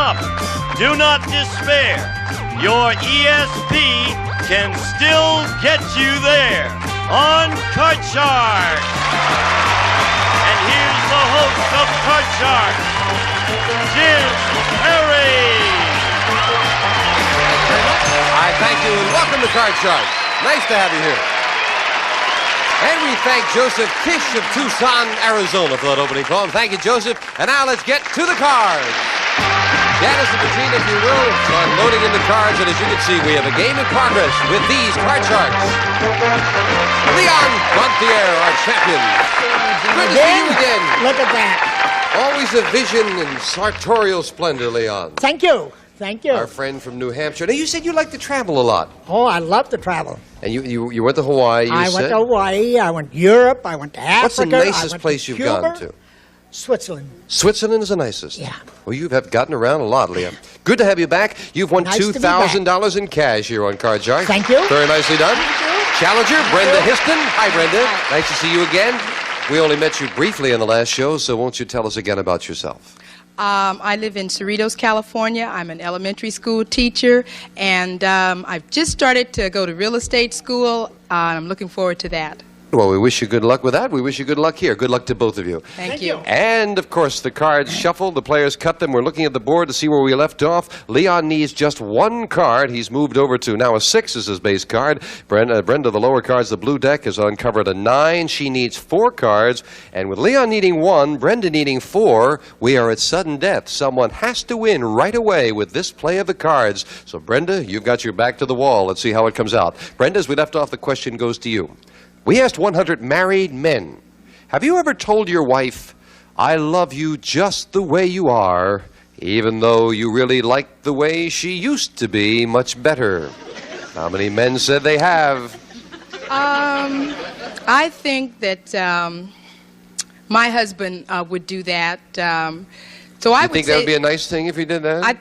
up. Do not despair. Your ESP can still get you there on Card Shark. And here's the host of Card Shark, Jim Perry. I thank you and welcome to Card Shark. Nice to have you here. And we thank Joseph Kish of Tucson, Arizona for that opening poem. Thank you, Joseph. And now let's get to the cards. Janice and Bettina, if you will, start loading in the cards. And as you can see, we have a game in progress with these Card Sharks. Leon Gontier, our champion. Good to see you again. Look at that. Always a vision in sartorial splendor, Leon. Thank you. Thank you. Our friend from New Hampshire. Now, you said you like to travel a lot. Oh, I love to travel. And you went to Hawaii, I went to Hawaii, I went to Europe, I went to Africa. What's the nicest place you've gone to? Switzerland. Switzerland is the nicest? Yeah. Well, you have gotten around a lot, Leon. Good to have you back. You've won Nice to be $2,000 in cash here on Card Shark. Thank you. Very nicely done. Challenger, Brenda Histon. Hi, Brenda. Nice to see you again. We only met you briefly in the last show, so won't you tell us again about yourself? I live in Cerritos, California. I'm an elementary school teacher, and I've just started to go to real estate school. I'm looking forward to that. Well, we wish you good luck with that. We wish you good luck here. Good luck to both of you. Thank you. And, of course, the cards shuffled. The players cut them. We're looking at the board to see where we left off. Leon needs just one card. He's moved over to now a 6 is his base card. Brenda, the lower cards, the blue deck, has uncovered a 9. She needs 4 cards. And with Leon needing 1, Brenda needing 4, we are at sudden death. Someone has to win right away with this play of the cards. So, Brenda, you've got your back to the wall. Let's see how it comes out. Brenda, as we left off, the question goes to you. We asked 100 married men, have you ever told your wife, I love you just the way you are, even though you really like the way she used to be much better? How many men said they have? I think that my husband would do that. So I would think that would be a nice thing if he did that?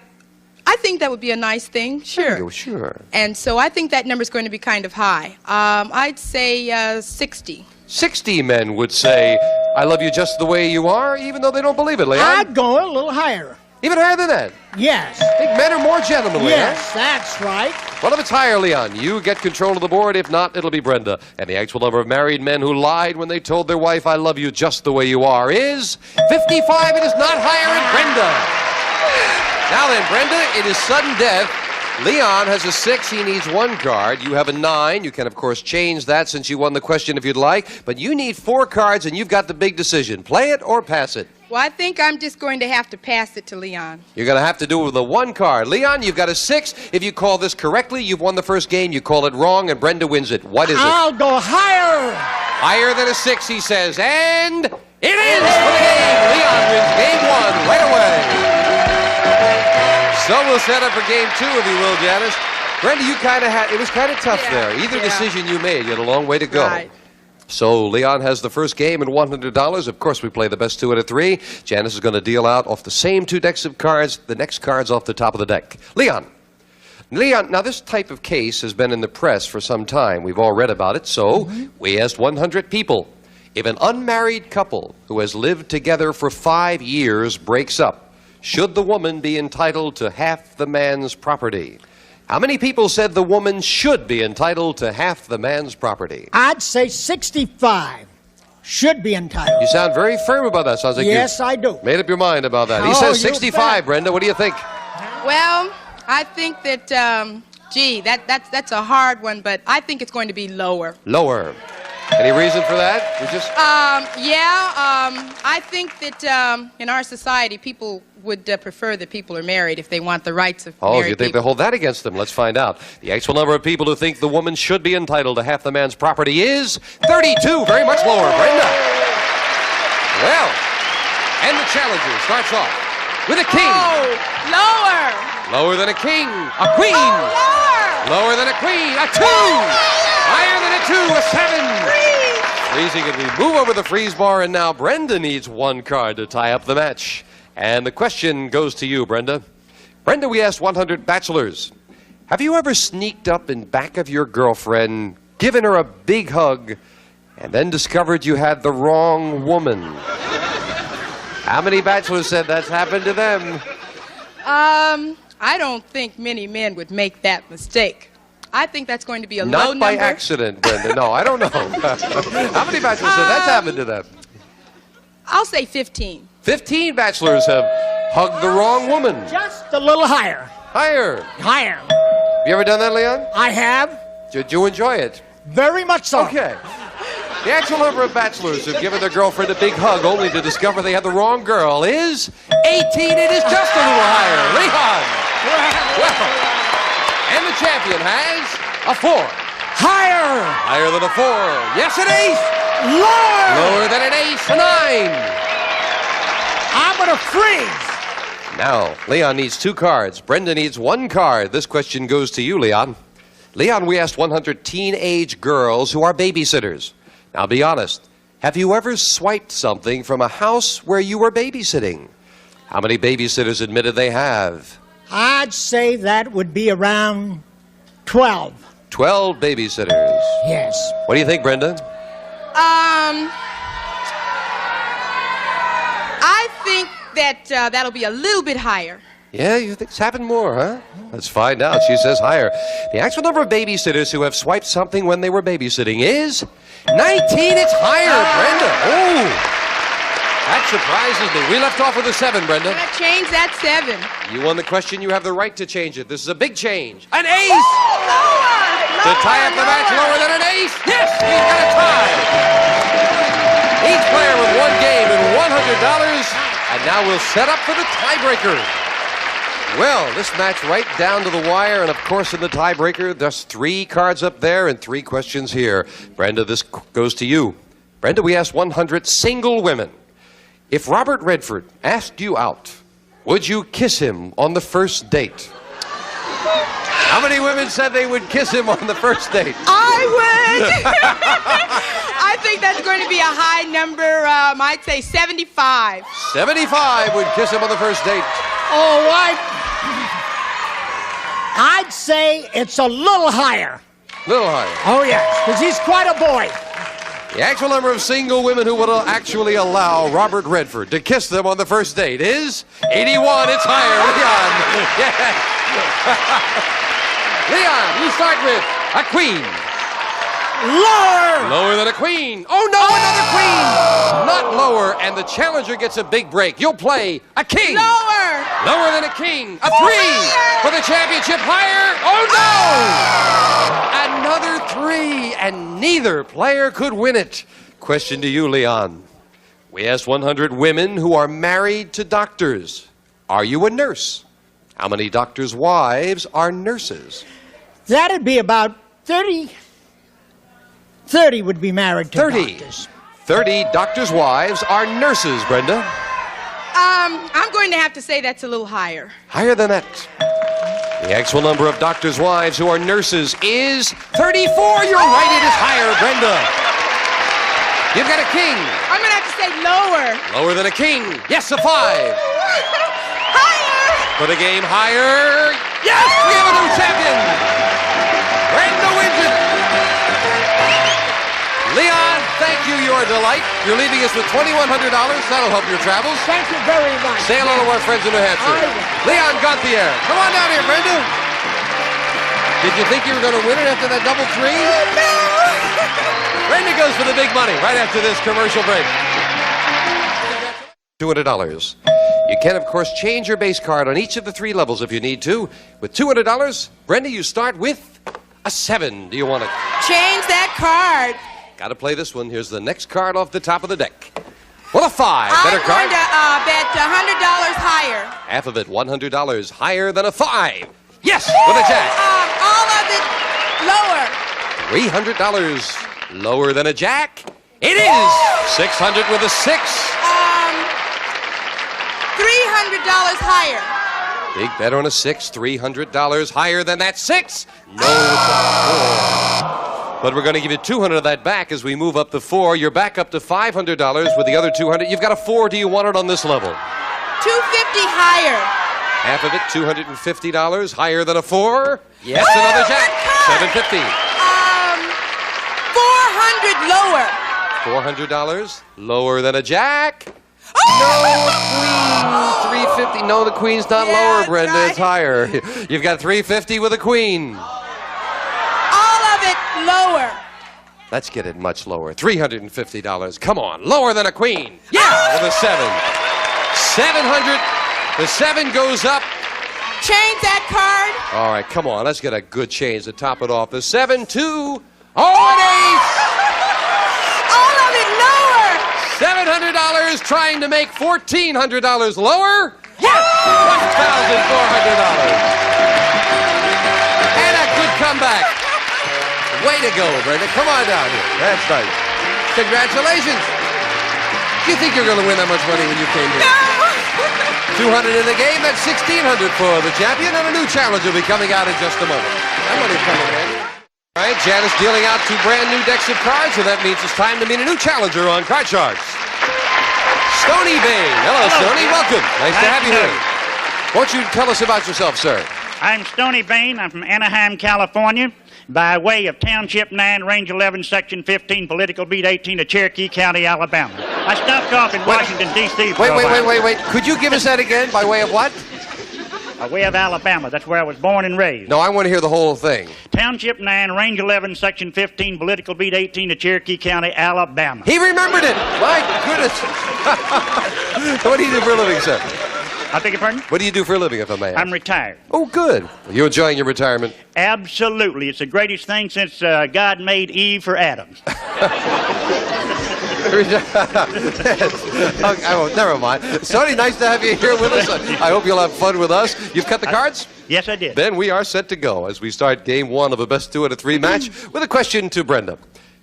I think that would be a nice thing, sure. Oh, sure. And so I think that number is going to be kind of high. I'd say 60. 60 men would say, I love you just the way you are, even though they don't believe it, Leon. I'd go a little higher. Even higher than that? Yes. I think men are more gentlemanly, Yes, that's right. Well, if it's higher, Leon, you get control of the board. If not, it'll be Brenda. And the actual number of married men who lied when they told their wife, I love you just the way you are, is 55. It is not higher than Brenda. Now then, Brenda, it is sudden death. Leon has a 6. He needs 1 card. You have a 9. You can, of course, change that since you won the question if you'd like. But you need 4 cards, and you've got the big decision. Play it or pass it. Well, I think I'm just going to have to pass it to Leon. You're going to have to do it with the 1 card. Leon, you've got a 6. If you call this correctly, you've won the first game. You call it wrong, and Brenda wins it. What is it? I'll go higher. Higher than a 6, he says. And it is for the game. Leon wins game 1 right away. So we'll set up for game 2, if you will, Janice. Brenda, you kind of had, it was kind of tough there. Either decision you made, you had a long way to go. Right. So Leon has the first game and $100. Of course, we play the best 2 out of 3. Janice is going to deal out off the same 2 decks of cards. The next card's off the top of the deck. Leon, now this type of case has been in the press for some time. We've all read about it. So we asked 100 people. If an unmarried couple who has lived together for 5 years breaks up, should the woman be entitled to half the man's property? How many people said the woman should be entitled to half the man's property? I'd say 65. Should be entitled. You sound very firm about that. Sounds like yes, I do. Made up your mind about that. He Oh, says you 65, bet. Brenda. What do you think? Well, I think that, that's a hard one, but I think it's going to be lower. Lower. Any reason for that? We just... I think that in our society, people would prefer that people are married if they want the rights of married Oh, you think people. they hold that against them? Let's find out. The actual number of people who think the woman should be entitled to half the man's property is 32. Very much lower. Brenda. Well, and the challenger starts off with a king. Oh, lower. Lower than a king. A queen. Oh, lower. Lower than a queen. A 2. Higher than a 2. A 7. Freezing, and we move over the freeze bar, and now Brenda needs 1 card to tie up the match. And the question goes to you, Brenda. Brenda, we asked 100 bachelors, have you ever sneaked up in back of your girlfriend, given her a big hug, and then discovered you had the wrong woman? How many bachelors said that's happened to them? I don't think many men would make that mistake. I think that's going to be a low Not number. by accident, Brenda. No, I don't know. How many bachelors have that's happened to them? I'll say 15. 15 bachelors have hugged the wrong woman. Just a little higher. Higher. Higher. You ever done that, Leon? I have. Did you enjoy it? Very much so. Okay. The actual number of bachelors who've given their girlfriend a big hug only to discover they had the wrong girl is 18. It is just a little higher. Leon. Well, and the champion has a 4. Higher. Higher than a 4. Yes, an ace. Lower. Lower than an ace, a 9. I'm going to freeze. Now, Leon needs 2 cards. Brenda needs 1 card. This question goes to you, Leon. Leon, we asked 100 teenage girls who are babysitters. Now, be honest. Have you ever swiped something from a house where you were babysitting? How many babysitters admitted they have? I'd say that would be around 12. 12 babysitters. Yes. What do you think, Brenda? I think that that'll be a little bit higher. Yeah, you think it's happened more, huh? Let's find out. She says higher. The actual number of babysitters who have swiped something when they were babysitting is 19. It's higher, Brenda. Oh, that surprises me. We left off with a 7, Brenda. I'm going to change that 7. You won the question. You have the right to change it. This is a big change. An ace! Lower! To tie up the match lower than an ace. Yes, he's got a tie. Each player with 1 game and $100. And now we'll set up for the tiebreaker. Well, this match right down to the wire, and of course in the tiebreaker, there's 3 cards up there and 3 questions here. Brenda, this goes to you. Brenda, we asked 100 single women. If Robert Redford asked you out, would you kiss him on the first date? How many women said they would kiss him on the first date? I would! I think that's going to be a high number. I'd say 75. 75 would kiss him on the first date. Oh, I'd say it's a little higher. Little higher. Oh, yes, because he's quite a boy. The actual number of single women who would actually allow Robert Redford to kiss them on the first date is 81. It's higher. Leon. Yes. Leon, you start with a queen. Lower. Lower than a queen. Oh, no, another queen. Not lower, and the challenger gets a big break. You'll play a king. Lower! Lower than a king. A 3 for the championship. Higher. Oh, no! Another 3, and neither player could win it. Question to you, Leon. We asked 100 women who are married to doctors. Are you a nurse? How many doctors' wives are nurses? That'd be about 30. 30 would be married to 30. doctors. 30 doctors' wives are nurses, Brenda. I'm going to have to say that's a little higher. Higher than that. The actual number of doctors' wives who are nurses is 34. You're right, it is higher, Brenda. You've got a king. I'm going to have to say lower. Lower than a king. Yes, a 5. Higher! For the game, higher. Yes, we have a new champion. Brenda wins it. Leon, thank you. You're a delight. You're leaving us with $2,100. That'll help your travels. Thank you very much. Say hello to our friends in New Hampshire. I will. Leon Gauthier. Come on down here, Brenda. Did you think you were going to win it after that double 3? No! Brenda goes for the big money right after this commercial break. $200. You can, of course, change your base card on each of the 3 levels if you need to. With $200, Brenda, you start with a 7. Do you want to? Change that card. Got to play this one. Here's the next card off the top of the deck. Well, a 5. Better I'm card. going to bet $100 higher. Half of it, $100 higher than a 5. Yes, with a jack. All of it lower. $300 lower than a jack. It is 600 with a 6. $300 higher. Big bet on a 6. $300 higher than that 6. No, it's a 4. But we're going to give you 200 of that back as we move up to 4. You're back up to $500 with the other 200. You've got a 4. Do you want it on this level? $250 higher. Half of it, $250 higher than a 4. Yes, another jack. $750. $400 lower. $400 lower than a jack. No queen. 350. No, the queen's not lower, Brenda. Right. It's higher. You've got 350 with a queen. All of it lower. Let's get it much lower. $350. Come on. Lower than a queen. Yeah, with a 7. 700. The 7 goes up. Change that card. All right, come on. Let's get a good change to top it off. The 7, 2. Oh, an ace. All of it lower. $700 trying to make $1,400 lower. Yes! $1,400. And a good comeback. Way to go, Brenda. Come on down here. That's nice. Congratulations. Do you think you're going to win that much money when you came here? No. 200 in the game. That's 1,600 for the champion. And a new challenger will be coming out in just a moment. That money's coming in. All right, Janice dealing out 2 brand new decks of cards, so that means it's time to meet a new challenger on Card Sharks. Stony Bain. Hello, Stony. Welcome. Nice to have you here. Won't you tell us about yourself, sir? I'm Stony Bain. I'm from Anaheim, California, by way of Township 9, Range 11, Section 15, Political Beat 18 of Cherokee County, Alabama. I stopped off in Washington, D.C. Wait. Could you give us that again? By way of what? By way of Alabama. That's where I was born and raised. No, I want to hear the whole thing. Township 9, Range 11, Section 15, Political Beat 18 of Cherokee County, Alabama. He remembered it. My goodness. What do you do for a living, sir? I beg your pardon? What do you do for a living, if I may ask? I'm retired. Oh, good. You enjoying your retirement? Absolutely. It's the greatest thing since God made Eve for Adam. Oh, never mind. Sonny, nice to have you here with us. I hope you'll have fun with us. You've cut the cards? Yes, I did. Then we are set to go as we start game 1 of a best 2 out of 3 match with a question to Brenda.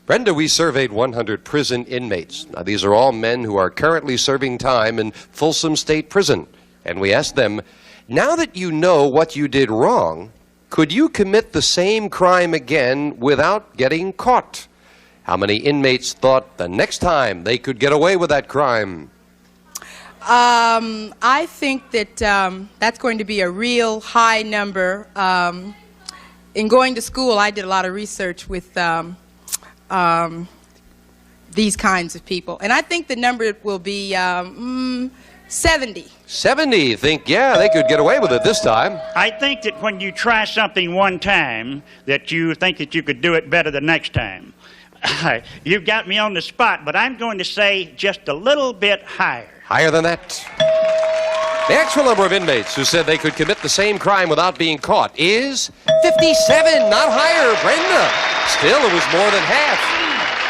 Brenda, we surveyed 100 prison inmates. Now, these are all men who are currently serving time in Folsom State Prison. And we asked them, now that you know what you did wrong, could you commit the same crime again without getting caught? How many inmates thought the next time they could get away with that crime? I think that that's going to be a real high number. In going to school, I did a lot of research with these kinds of people. And I think the number will be 70. 70 think, yeah, they could get away with it this time. I think that when you try something one time, that you think that you could do it better the next time. You've got me on the spot, but I'm going to say just a little bit higher. Higher than that? The actual number of inmates who said they could commit the same crime without being caught is 57, not higher, Brenda. Still, it was more than half.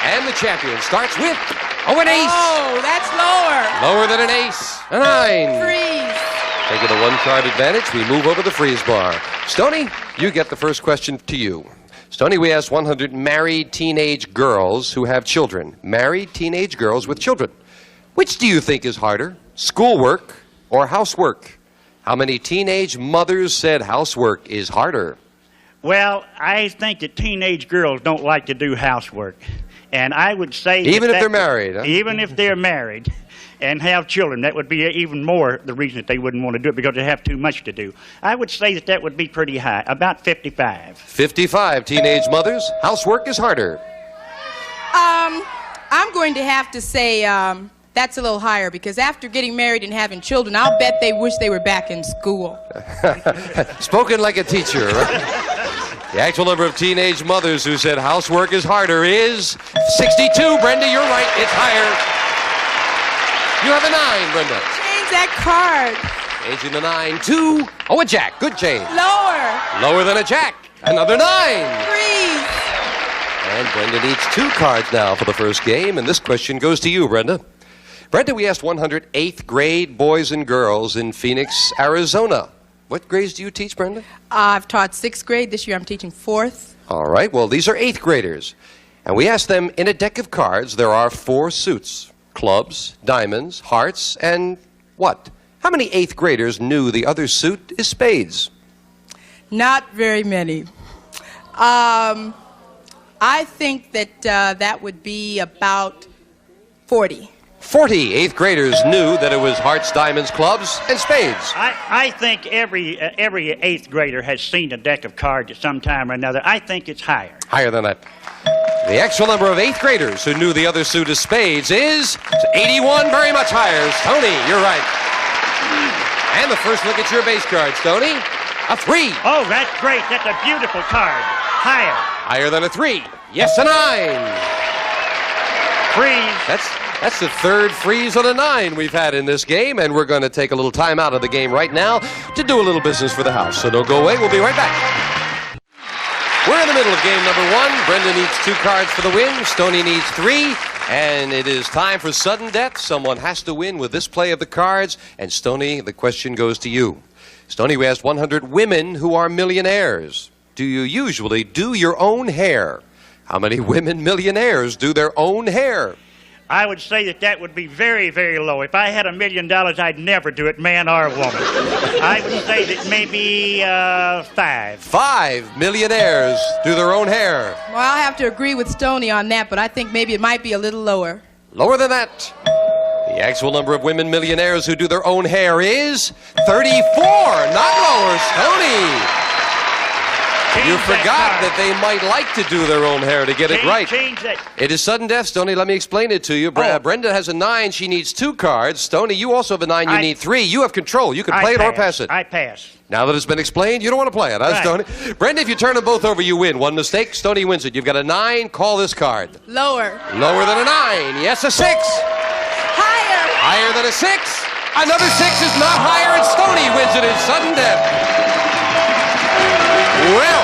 And the champion starts with, an ace. Oh, that's lower. Lower than an ace. A 9. Freeze. Taking a 1-card advantage, we move over the freeze bar. Stony, you get the first question to you. Stony, we asked 100 married teenage girls who have children. Married teenage girls with children. Which do you think is harder, schoolwork or housework? How many teenage mothers said housework is harder? Well, I think that teenage girls don't like to do housework. And I would say... Even if they're married, huh? Even if they're married and have children, that would be even more the reason that they wouldn't want to do it, because they have too much to do. I would say that that would be pretty high, about 55. 55 teenage mothers. Housework is harder. I'm going to have to say that's a little higher, because after getting married and having children, I'll bet they wish they were back in school. Spoken like a teacher, right? The actual number of teenage mothers who said housework is harder is 62. Brenda, you're right. It's higher. You have a 9, Brenda. Change that card. Changing the 9 to... a jack. Good change. Lower. Lower than a jack. Another 9. Freeze. And Brenda needs 2 cards now for the first game. And this question goes to you, Brenda. Brenda, we asked 100 8th grade boys and girls in Phoenix, Arizona. What grades do you teach, Brenda? I've taught 6th grade. This year I'm teaching 4th. All right. Well, these are 8th graders. And we asked them, in a deck of cards, there are 4 suits. Clubs, diamonds, hearts, and what? How many 8th graders knew the other suit is spades? Not very many. I think that that would be about 40. 40 8th graders knew that it was hearts, diamonds, clubs, and spades. I think every 8th grader has seen a deck of cards at some time or another. I think it's higher. Higher than that. The actual number of 8th graders who knew the other suit of spades is 81, very much higher. Stoney, you're right. And the first look at your base card, Stoney. A 3. Oh, that's great. That's a beautiful card. Higher. Higher than a 3. Yes, a 9. Freeze. That's the third freeze on a 9 we've had in this game, and we're going to take a little time out of the game right now to do a little business for the house. So don't go away. We'll be right back. We're in the middle of game number 1. Brenda needs 2 cards for the win. Stoney needs 3. And it is time for sudden death. Someone has to win with this play of the cards. And Stoney, the question goes to you. Stoney, we asked 100 women who are millionaires. Do you usually do your own hair? How many women millionaires do their own hair? I would say that would be very, very low. If I had $1 million, I'd never do it, man or woman. I would say that maybe 5. 5 millionaires do their own hair. Well, I'll have to agree with Stoney on that, but I think maybe it might be a little lower. Lower than that. The actual number of women millionaires who do their own hair is 34. Not lower, Stoney. You forgot that they might like to do their own hair to get it right. Change that. It is sudden death, Stoney. Let me explain it to you. Brenda has a 9. She needs 2 cards. Stoney, you also have a 9. You need 3. You have control. You can play it or pass it. I pass. Now that it's been explained, you don't want to play it, huh, Right. Stoney? Brenda, if you turn them both over, you win. One mistake, Stoney wins it. You've got a 9. Call this card. Lower. Lower than a 9. Yes, a 6. Higher. Higher than a 6. Another 6 is not higher, and Stoney wins it in sudden death. Well,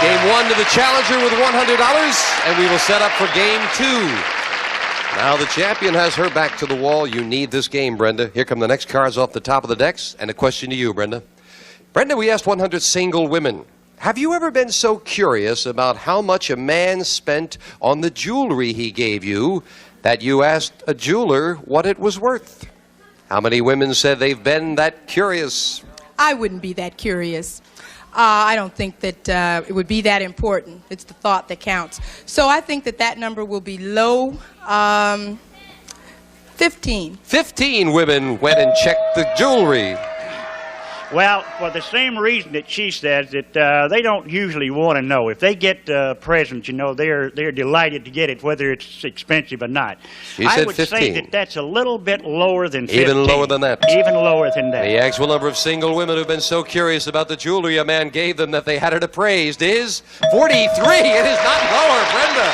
game 1 to the challenger with $100, and we will set up for game 2. Now the champion has her back to the wall. You need this game, Brenda. Here come the next cards off the top of the decks, and a question to you, Brenda. Brenda, we asked 100 single women. Have you ever been so curious about how much a man spent on the jewelry he gave you that you asked a jeweler what it was worth? How many women said they've been that curious? I wouldn't be that curious. I don't think that it would be that important. It's the thought that counts. So I think that number will be low, 15. 15 women went and checked the jewelry. Well, for the same reason that she says that they don't usually want to know. If they get presents, you know, they're delighted to get it, whether it's expensive or not. She I said would 15. say that that's a little bit lower than 15. Even lower than that. Even lower than that. The actual number of single women who've been so curious about the jewelry a man gave them that they had it appraised is 43. It is not lower, Brenda.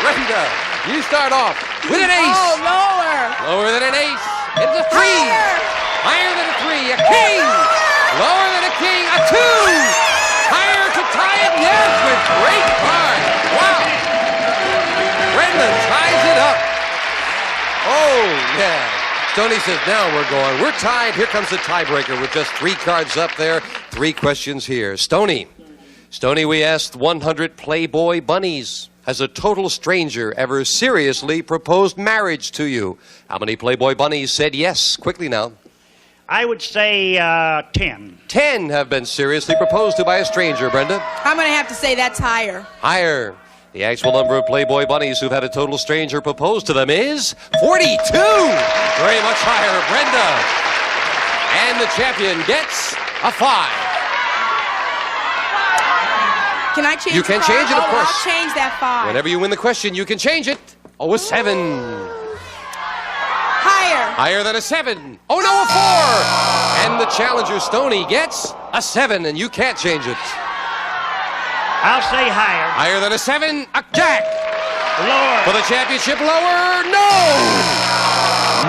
Brenda, you start off with an ace. Oh, lower. Lower than an ace. It's a 3. Higher. Higher than a 3. A king. Lower than a king. A 2. Higher to tie it. Yes, with great card. Wow. Brenda ties it up. Oh, yeah. Stoney says, now we're going. We're tied. Here comes the tiebreaker with just 3 cards up there. 3 questions here. Stoney, we asked 100 Playboy bunnies. Has a total stranger ever seriously proposed marriage to you? How many Playboy bunnies said yes? Quickly now. I would say 10. 10 have been seriously proposed to by a stranger, Brenda. I'm going to have to say that's higher. Higher. The actual number of Playboy bunnies who've had a total stranger propose to them is 42. Very much higher, Brenda. And the champion gets a 5. Can I change You can the change it, of card? course. I'll change that 5. Whenever you win the question, you can change it. Oh, a 7. Higher. Higher than a 7. Oh, no, a 4. And the challenger, Stoney, gets a 7, and you can't change it. I'll say higher. Higher than a 7, a jack. Lower. For the championship, lower, no.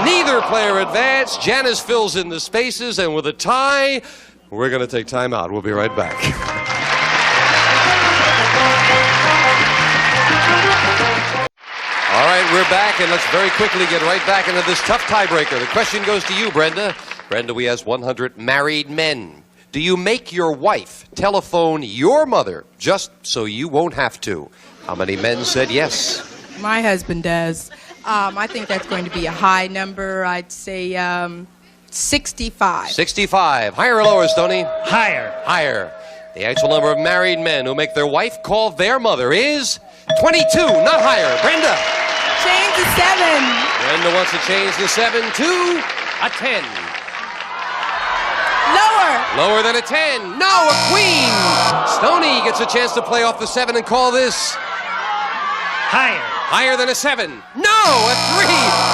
Neither player advanced. Janice fills in the spaces, and with a tie, we're going to take time out. We'll be right back. All right, we're back, and let's very quickly get right back into this tough tiebreaker. The question goes to you, Brenda. Brenda, we asked 100 married men. Do you make your wife telephone your mother just so you won't have to? How many men said yes? My husband does. I think that's going to be a high number. I'd say 65. 65. Higher or lower, Stoney? Higher. Higher. The actual number of married men who make their wife call their mother is 22, not higher. Brenda. Change to 7. Brenda wants to change the 7 to a 10. Lower. Lower than a 10. No, a queen. Stoney gets a chance to play off the 7 and call this. Higher. Higher than a 7. No, a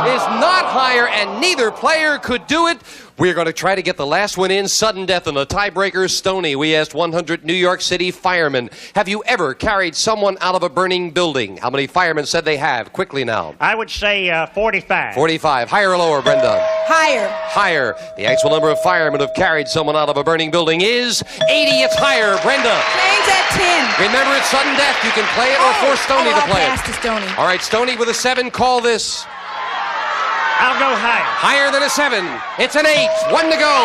3 is not higher, and neither player could do it. We're going to try to get the last one in. Sudden death in the tiebreaker. Stoney, we asked 100 New York City firemen, have you ever carried someone out of a burning building? How many firemen said they have? Quickly now. I would say 45. 45. Higher or lower, Brenda? Higher. Higher. The actual number of firemen who have carried someone out of a burning building is 80. It's higher. Brenda. Change at 10. Remember, it's sudden death. You can play it or force Stoney to play I'll pass it. to Stoney. All right, Stoney with a 7. Call this. I'll go higher. Higher than a 7. It's an 8. 1 to go.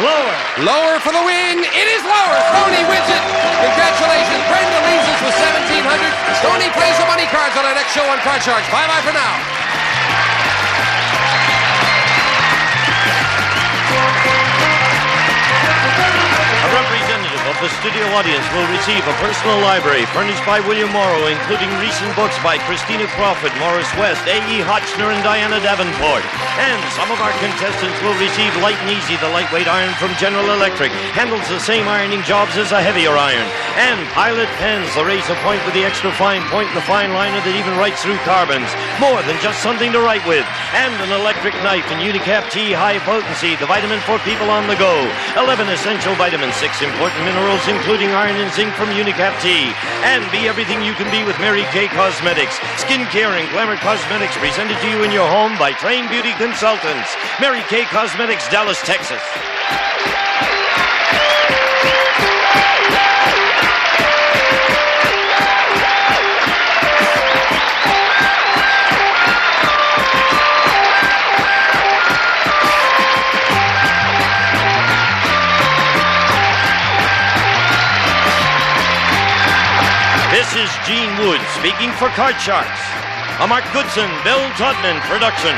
Lower. Lower for the win. It is lower. Stoney wins it. Congratulations. Brenda leaves us with 1,700. Stoney plays the money cards on our next show on Card Sharks. Bye-bye for now. A representative of the studio audience will receive a personal library furnished by William Morrow, including recent books by Christina Crawford, Morris West, A.E. Hotchner, and Diana Davenport. And some of our contestants will receive Light and Easy, the lightweight iron from General Electric. Handles the same ironing jobs as a heavier iron. And Pilot pens, the razor point with the extra fine point and the fine liner that even writes through carbons. More than just something to write with. And an electric knife in Unicap T High Potency, the vitamin for people on the go. 11 essential vitamins, 6 important minerals, including iron and zinc from Unicap T. And be everything you can be with Mary Kay Cosmetics. Skincare and glamour cosmetics presented to you in your home by trained beauty consultants. Mary Kay Cosmetics, Dallas, Texas. This is Gene Wood speaking for Card Sharks, a Mark Goodson-Bill Todman production.